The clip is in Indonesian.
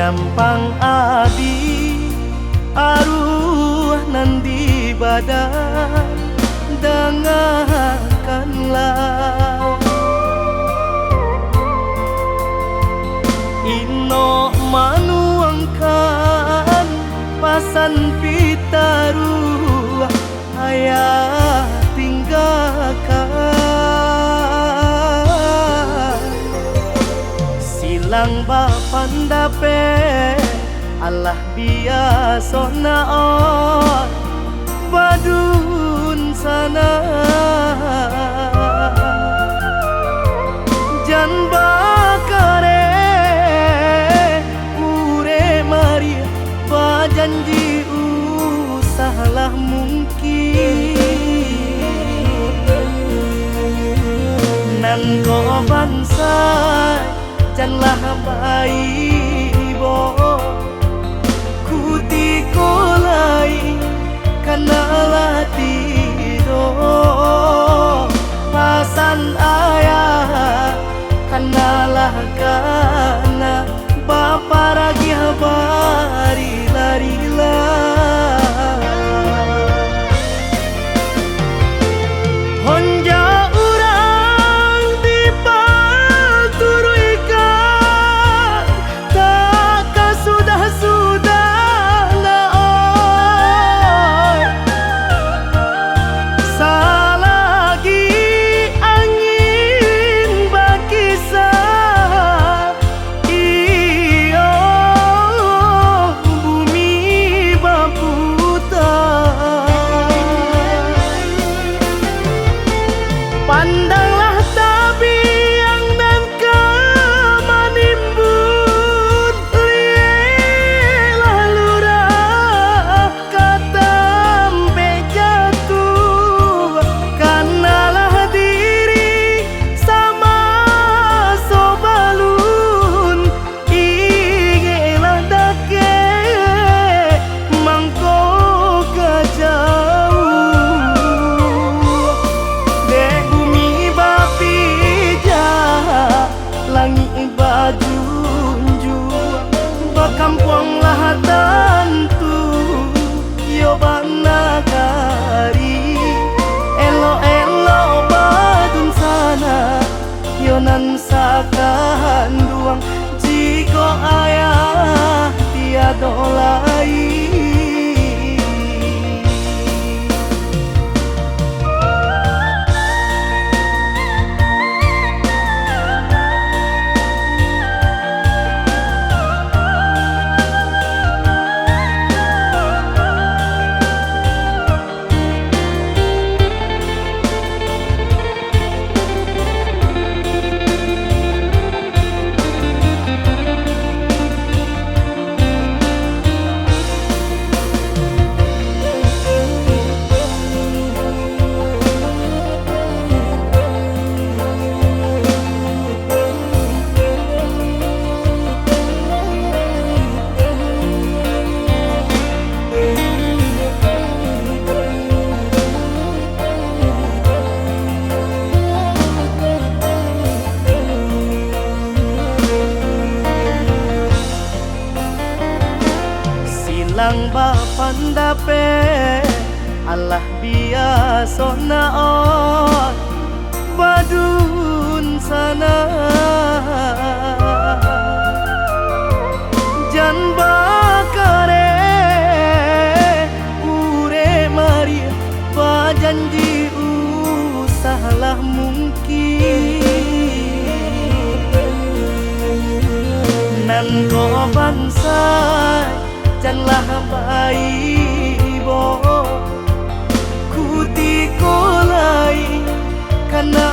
Gampang abi aruh nandi badan dengarkanlah ino manuangkan pasan pitaruh ayah tinggalkan silang bapan dape Allah biasa naon badun sana jan bakare ure maria bajanji usahalah mungkin nan ko bansai janlah baibo kuti kolai kanalah tiro pasan ayah kanalah kana bapa ragi habari larilah honja urang di paturuikan tak sudah naon salagi angin bakisah iyo bumi baputar pandanglah tabiang dan kemanimbun lielah lurah katampe jatuh kanalah diri sama sobalun ingelah dake mangko kejauh dek bumi bapija langit bajunju bakampung lah tentu yo banagari elo-elo badun sana yo nan sakahan duang jiko ayah tiada lain silang bapan dape Allah biasa naon badun sana jan bakare ure maria bajanji usahalah mungkin nan ko bansai janlah baibo kuti kolai kana